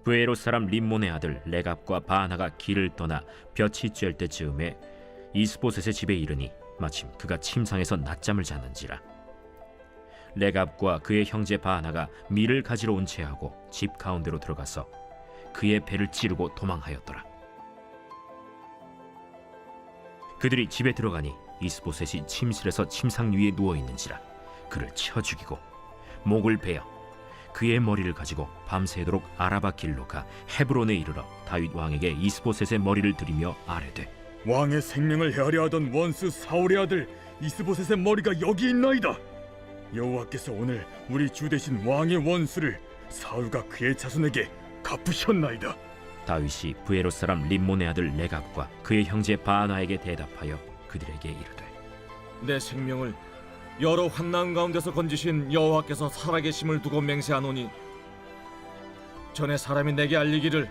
브에롯 사람 림몬의 아들 레갑과 바하나가 길을 떠나 볕이 쬐을 때쯤에 이스보셋의 집에 이르니 마침 그가 침상에서 낮잠을 자는지라. 레갑과 그의 형제 바하나가 밀을 가지러 온 채하고 집 가운데로 들어가서 그의 배를 찌르고 도망하였더라. 그들이 집에 들어가니 이스보셋이 침실에서 침상 위에 누워 있는지라. 그를 쳐 죽이고 목을 베어 그의 머리를 가지고 밤새도록 아라바 길로 가 헤브론에 이르러 다윗 왕에게 이스보셋의 머리를 들이며 아뢰되, 왕의 생명을 헤아려 하던 원수 사울의 아들 이스보셋의 머리가 여기 있나이다. 여호와께서 오늘 우리 주 대신 왕의 원수를 사울과 그의 자손에게 갚으셨나이다. 다윗이 브에롯 사람 림몬의 아들 레갑과 그의 형제 바하나에게 대답하여 그들에게 이르되, 내 생명을 여러 환난 가운데서 건지신 여호와께서 살아계심을 두고 맹세하노니, 전에 사람이 내게 알리기를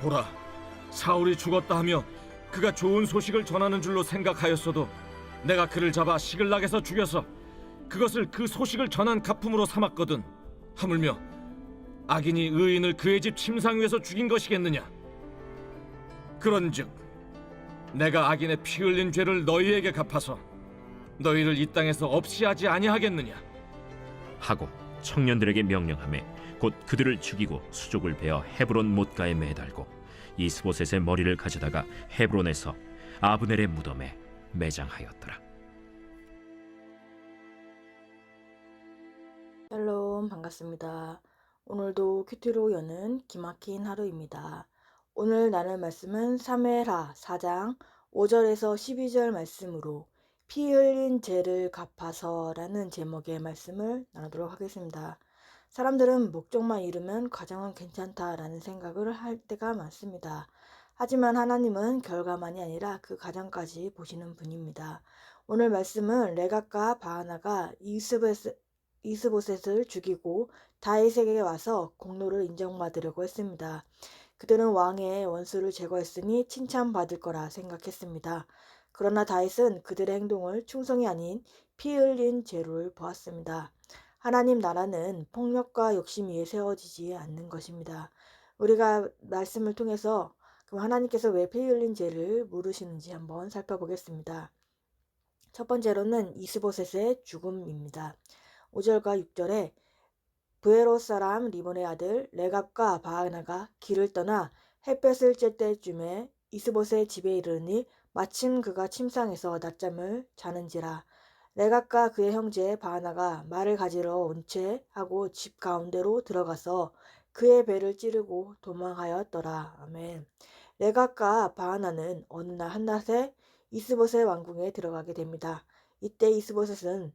보라, 사울이 죽었다 하며 그가 좋은 소식을 전하는 줄로 생각하였어도 내가 그를 잡아 시글락에서 죽여서 그것을 그 소식을 전한 가품으로 삼았거든. 하물며 악인이 의인을 그의 집 침상 위에서 죽인 것이겠느냐? 그런즉 내가 악인의 피 흘린 죄를 너희에게 갚아서 너희를 이 땅에서 없이 하지 아니하겠느냐 하고 청년들에게 명령하매 곧 그들을 죽이고 수족을 베어 헤브론 못가에 매달고 이스보셋의 머리를 가져다가 헤브론에서 아브넬의 무덤에 매장하였더라. 샬롬, 반갑습니다. 오늘도 큐티로 여는 기막힌 하루입니다. 오늘 나눌 말씀은 사무엘하 4장 5절에서 12절 말씀으로 피 흘린 죄를 갚아서라는 제목의 말씀을 나누도록 하겠습니다. 사람들은 목적만 이루면 과정은 괜찮다라는 생각을 할 때가 많습니다. 하지만 하나님은 결과만이 아니라 그 과정까지 보시는 분입니다. 오늘 말씀은 레갑과 바하나가 이스보셋을 죽이고 다윗에게 와서 공로를 인정받으려고 했습니다. 그들은 왕의 원수를 제거했으니 칭찬받을 거라 생각했습니다. 그러나 다윗은 그들의 행동을 충성이 아닌 피 흘린 죄를 보았습니다. 하나님 나라는 폭력과 욕심 위에 세워지지 않는 것입니다. 우리가 말씀을 통해서 그럼 하나님께서 왜 피 흘린 죄를 물으시는지 한번 살펴보겠습니다. 첫 번째로는 이스보셋의 죽음입니다. 5절과 6절에 브에롯 사람 리본의 아들 레갑과 바하나가 길을 떠나 햇볕을 쬐 때쯤에 이스보셋의 집에 이르니 마침 그가 침상에서 낮잠을 자는지라. 레갑과 그의 형제 바하나가 말을 가지러 온 채 하고 집 가운데로 들어가서 그의 배를 찌르고 도망하였더라. 아멘. 레갑과 바하나는 어느 날 한낮에 이스보셋 왕궁에 들어가게 됩니다. 이때 이스보셋은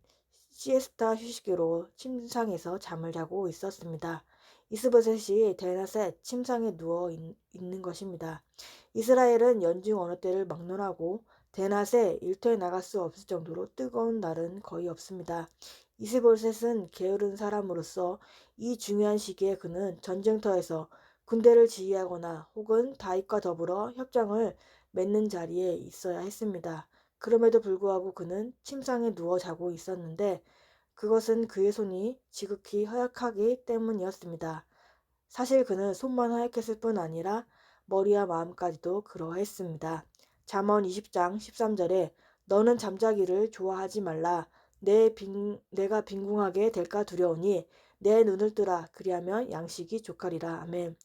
시에스타 휴식기로 침상에서 잠을 자고 있었습니다. 이스보셋이 대낮에 침상에 누워 있는 것입니다. 이스라엘은 연중 어느 때를 막론하고 대낮에 일터에 나갈 수 없을 정도로 뜨거운 날은 거의 없습니다. 이스보셋은 게으른 사람으로서 이 중요한 시기에 그는 전쟁터에서 군대를 지휘하거나 혹은 다윗과 더불어 협정을 맺는 자리에 있어야 했습니다. 그럼에도 불구하고 그는 침상에 누워 자고 있었는데 그것은 그의 손이 지극히 허약하기 때문이었습니다. 사실 그는 손만 허약했을 뿐 아니라 머리와 마음까지도 그러했습니다. 잠언 20장 13절에 너는 잠자기를 좋아하지 말라. 내가 빈궁하게 될까 두려우니 내 눈을 뜨라. 그리하면 양식이 족하리라. 아멘.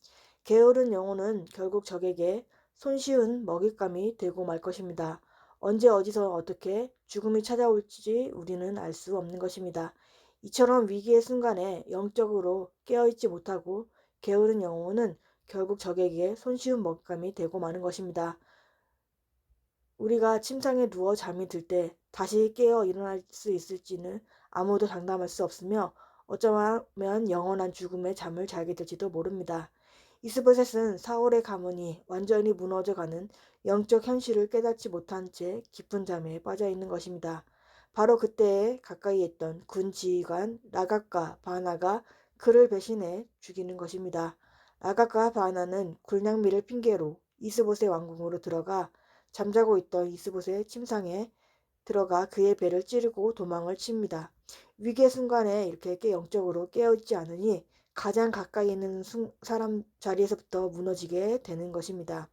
게으른 영혼은 결국 적에게 손쉬운 먹잇감이 되고 말 것입니다. 언제 어디서 어떻게 죽음이 찾아올지 우리는 알 수 없는 것입니다. 이처럼 위기의 순간에 영적으로 깨어있지 못하고 게으른 영혼은 결국 적에게 손쉬운 먹잇감이 되고 마는 것입니다. 우리가 침상에 누워 잠이 들 때 다시 깨어 일어날 수 있을지는 아무도 장담할 수 없으며 어쩌면 영원한 죽음의 잠을 자게 될지도 모릅니다. 이스보셋은 사울의 가문이 완전히 무너져가는 영적 현실을 깨닫지 못한 채 깊은 잠에 빠져 있는 것입니다. 바로 그때에 가까이 있던 군 지휘관 라갑과 바하나가 그를 배신해 죽이는 것입니다. 라갑과 바하나는 굴냥미를 핑계로 이스보셋 왕궁으로 들어가 잠자고 있던 이스보셋의 침상에 들어가 그의 배를 찌르고 도망을 칩니다. 위기의 순간에 이렇게 영적으로 깨어있지 않으니 가장 가까이 있는 사람 자리에서부터 무너지게 되는 것입니다.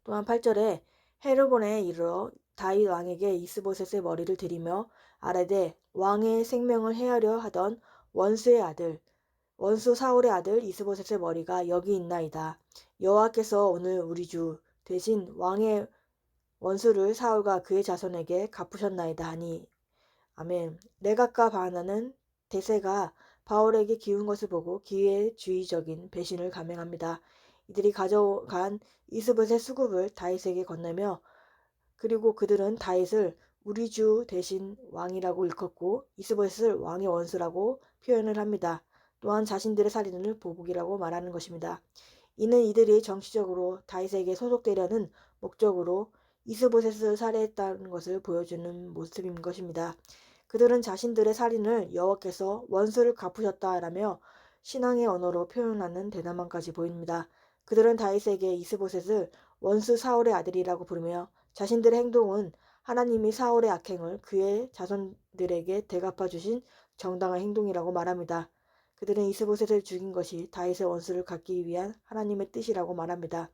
또한 8절에 헤르본에 이르러 다윗 왕에게 이스보셋의 머리를 들이며 아뢰되 왕의 생명을 해하려 하던 원수 사울의 아들 이스보셋의 머리가 여기 있나이다. 여호와께서 오늘 우리 주 대신 왕의 원수를 사울과 그의 자손에게 갚으셨나이다 하니 아멘. 레갑과 바하나는 대세가 바울에게 기운 것을 보고 기회주의적인 배신을 감행합니다. 이들이 가져간 이스봇의 수급을 다윗에게 건네며 그리고 그들은 다윗을 우리 주 대신 왕이라고 일컫고 이스봇을 왕의 원수라고 표현을 합니다. 또한 자신들의 살인을 보복이라고 말하는 것입니다. 이는 이들이 정치적으로 다윗에게 소속되려는 목적으로 이스보셋을 살해했다는 것을 보여주는 모습인 것입니다. 그들은 자신들의 살인을 여호와께서 원수를 갚으셨다라며 신앙의 언어로 표현하는 대담함까지 보입니다. 그들은 다윗에게 이스보셋을 원수 사울의 아들이라고 부르며 자신들의 행동은 하나님이 사울의 악행을 그의 자손들에게 되갚아 주신 정당한 행동이라고 말합니다. 그들은 이스보셋을 죽인 것이 다윗의 원수를 갚기 위한 하나님의 뜻이라고 말합니다.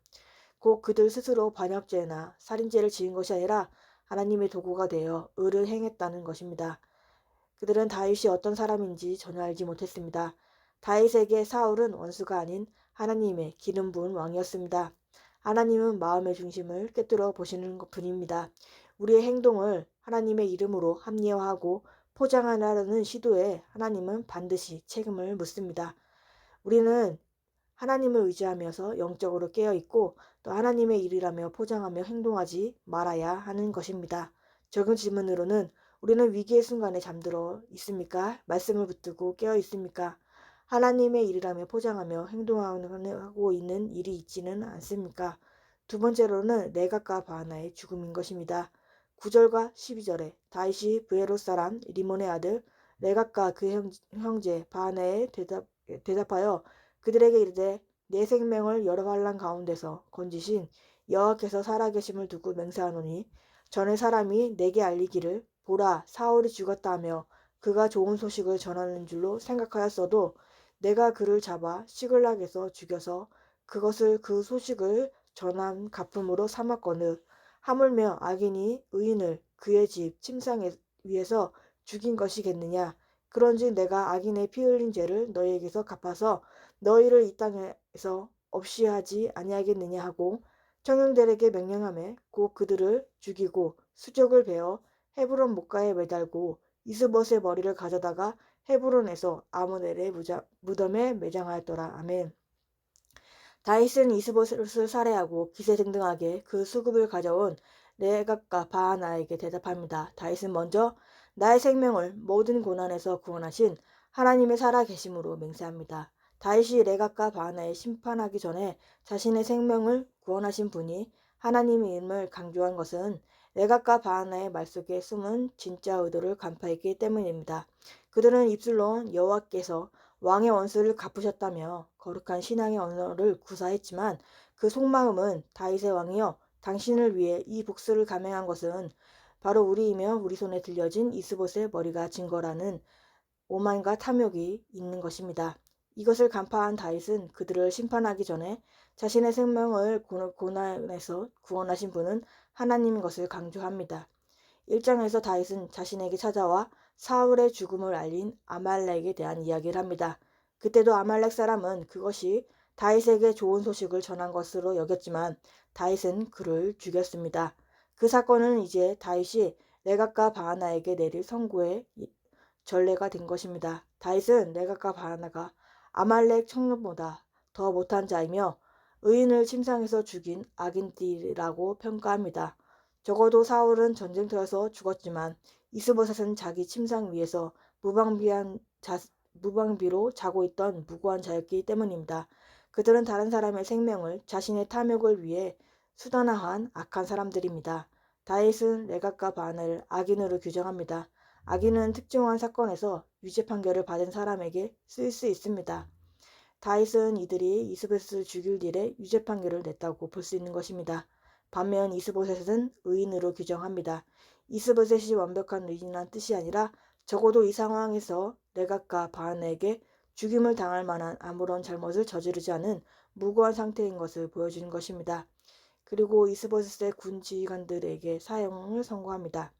곧 그들 스스로 반역죄나 살인죄를 지은 것이 아니라 하나님의 도구가 되어 의를 행했다는 것입니다. 그들은 다윗이 어떤 사람인지 전혀 알지 못했습니다. 다윗에게 사울은 원수가 아닌 하나님의 기름 부은 왕이었습니다. 하나님은 마음의 중심을 꿰뚫어 보시는 것 뿐입니다. 우리의 행동을 하나님의 이름으로 합리화하고 포장하려는 시도에 하나님은 반드시 책임을 묻습니다. 우리는 하나님을 의지하면서 영적으로 깨어있고 또 하나님의 일이라며 포장하며 행동하지 말아야 하는 것입니다. 적은 질문으로는 우리는 위기의 순간에 잠들어 있습니까? 말씀을 붙들고 깨어 있습니까? 하나님의 일이라며 포장하며 행동하고 있는 일이 있지는 않습니까? 두 번째로는 레갑과 바하나의 죽음인 것입니다. 9절과 12절에 다윗이 브에롯 사람 리몬의 아들 레갑과 그 형제 바하나에 대답하여 그들에게 이르되 내 생명을 여러 환난 가운데서 건지신 여호와께서 살아계심을 두고 맹세하노니 전에 사람이 내게 알리기를 보라 사울이 죽었다 하며 그가 좋은 소식을 전하는 줄로 생각하였어도 내가 그를 잡아 시글락에서 죽여서 그것을 그 소식을 전한 갚음으로 삼았거늘 하물며 악인이 의인을 그의 집 침상 위에서 죽인 것이겠느냐 그런즉 내가 악인의 피 흘린 죄를 너희에게서 갚아서 너희를 이 땅에서 없이 하지 아니하겠느냐 하고 청년들에게 명령하며 곧 그들을 죽이고 수족을 베어 헤브론 목가에 매달고 이스봇의 머리를 가져다가 헤브론에서 아므넬의 무덤에 매장하였더라. 아멘. 다윗은 이스봇을 살해하고 기세등등하게 그 수급을 가져온 레갑과 바하나에게 대답합니다. 다윗은 먼저 나의 생명을 모든 고난에서 구원하신 하나님의 살아계심으로 맹세합니다. 다윗이 레갑과 바하나에 심판하기 전에 자신의 생명을 구원하신 분이 하나님임을 강조한 것은 레갑과 바하나의 말 속에 숨은 진짜 의도를 간파했기 때문입니다. 그들은 입술로 여호와께서 왕의 원수를 갚으셨다며 거룩한 신앙의 언어를 구사했지만 그 속마음은 다윗의 왕이여 당신을 위해 이 복수를 감행한 것은 바로 우리이며 우리 손에 들려진 이스봇의 머리가 증거라는 오만과 탐욕이 있는 것입니다. 이것을 간파한 다윗은 그들을 심판하기 전에 자신의 생명을 고난에서 구원하신 분은 하나님인 것을 강조합니다. 1장에서 다윗은 자신에게 찾아와 사울의 죽음을 알린 아말렉에 대한 이야기를 합니다. 그때도 아말렉 사람은 그것이 다윗에게 좋은 소식을 전한 것으로 여겼지만 다윗은 그를 죽였습니다. 그 사건은 이제 다윗이 레갑과 바하나에게 내릴 선고의 전례가 된 것입니다. 다윗은 레갑과 바하나가 아말렉 청년보다 더 못한 자이며 의인을 침상에서 죽인 악인들이라고 평가합니다. 적어도 사울은 전쟁터에서 죽었지만 이스보셋은 자기 침상 위에서 무방비로 자고 있던 무고한 자였기 때문입니다. 그들은 다른 사람의 생명을 자신의 탐욕을 위해 수단화한 악한 사람들입니다. 다윗은 레갑과 바하나를 악인으로 규정합니다. 악인은 특정한 사건에서 유죄 판결을 받은 사람에게 쓰일 수 있습니다. 다윗은 이들이 이스보셋을 죽일 일에 유죄 판결을 냈다고 볼 수 있는 것입니다. 반면 이스보셋은 의인으로 규정합니다. 이스보셋이 완벽한 의인이란 뜻이 아니라 적어도 이 상황에서 레갑과 바하나에게 죽임을 당할 만한 아무런 잘못을 저지르지 않은 무고한 상태인 것을 보여주는 것입니다. 그리고 이스보셋의 군 지휘관들에게 사형을 선고합니다.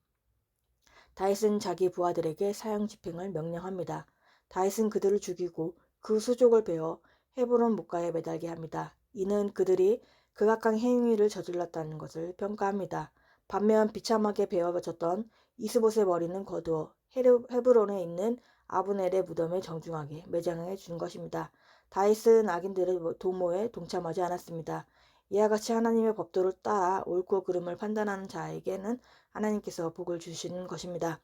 다윗은 자기 부하들에게 사형 집행을 명령합니다. 다윗은 그들을 죽이고 그 수족을 베어 헤브론 목가에 매달게 합니다. 이는 그들이 극악한 행위를 저질렀다는 것을 평가합니다. 반면 비참하게 베어졌던 이스봇의 머리는 거두어 헤브론에 있는 아브넬의 무덤에 정중하게 매장해 준 것입니다. 다윗은 악인들의 도모에 동참하지 않았습니다. 이와 같이 하나님의 법도를 따라 옳고 그름을 판단하는 자에게는 하나님께서 복을 주시는 것입니다.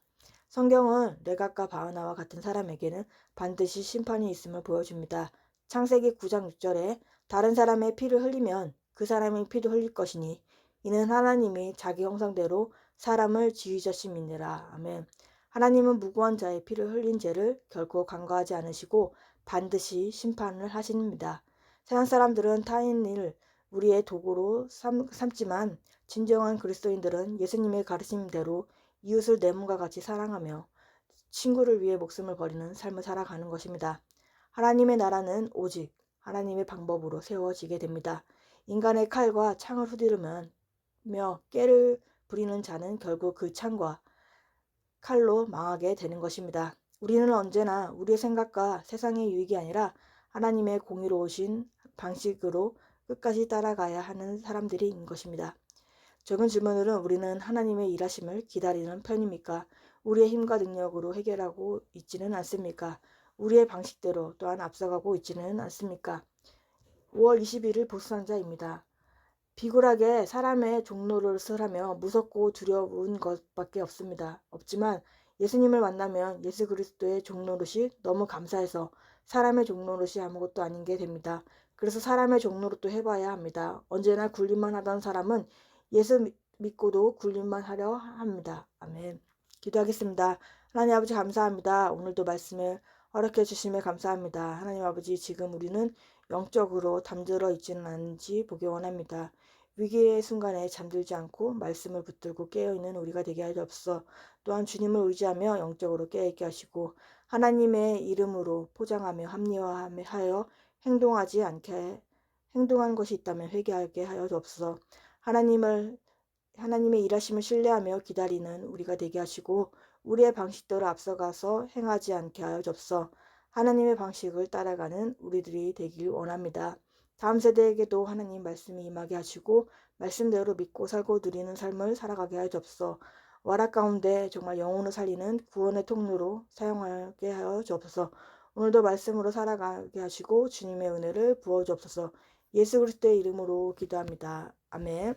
성경은 레갑과 바하나와 같은 사람에게는 반드시 심판이 있음을 보여줍니다. 창세기 9장 6절에 다른 사람의 피를 흘리면 그 사람의 피도 흘릴 것이니 이는 하나님이 자기 형상대로 사람을 지으셨음이니라. 아멘. 하나님은 무고한 자의 피를 흘린 죄를 결코 간과하지 않으시고 반드시 심판을 하십니다. 세상 사람들은 타인을 우리의 도구로 삼지만 진정한 그리스도인들은 예수님의 가르침대로 이웃을 내 몸과 같이 사랑하며 친구를 위해 목숨을 버리는 삶을 살아가는 것입니다. 하나님의 나라는 오직 하나님의 방법으로 세워지게 됩니다. 인간의 칼과 창을 후디르며 깨를 부리는 자는 결국 그 창과 칼로 망하게 되는 것입니다. 우리는 언제나 우리의 생각과 세상의 유익이 아니라 하나님의 공의로우신 방식으로 끝까지 따라가야 하는 사람들인 것입니다. 적은 질문으로는 우리는 하나님의 일하심을 기다리는 편입니까? 우리의 힘과 능력으로 해결하고 있지는 않습니까? 우리의 방식대로 또한 앞서가고 있지는 않습니까? 5월 21일 보수상자입니다. 비굴하게 사람의 종노릇을 하며 무섭고 두려운 것밖에 없지만 예수님을 만나면 예수 그리스도의 종노릇이 너무 감사해서 사람의 종노릇이 아무것도 아닌 게 됩니다. 그래서 사람의 종노릇도 해봐야 합니다. 언제나 굴림만 하던 사람은 예수 믿고도 굴림만 하려 합니다. 아멘. 기도하겠습니다. 하나님 아버지 감사합니다. 오늘도 말씀을 허락해 주심에 감사합니다. 하나님 아버지 지금 우리는 영적으로 잠들어 있지는 않은지 보기 원합니다. 위기의 순간에 잠들지 않고 말씀을 붙들고 깨어있는 우리가 되게 하옵소서. 또한 주님을 의지하며 영적으로 깨어있게 하시고 하나님의 이름으로 포장하며 합리화하여 행동한 것이 있다면 회개하게 하여 주옵소서. 하나님의 일하심을 신뢰하며 기다리는 우리가 되게 하시고 우리의 방식대로 앞서가서 행하지 않게 하여 주옵소서. 하나님의 방식을 따라가는 우리들이 되길 원합니다. 다음 세대에게도 하나님 말씀이 임하게 하시고 말씀대로 믿고 살고 누리는 삶을 살아가게 하여 주옵소서. 와락 가운데 정말 영혼을 살리는 구원의 통로로 사용하게 하여 주옵소서. 오늘도 말씀으로 살아가게 하시고 주님의 은혜를 부어 주옵소서. 예수 그리스도의 이름으로 기도합니다. 아멘.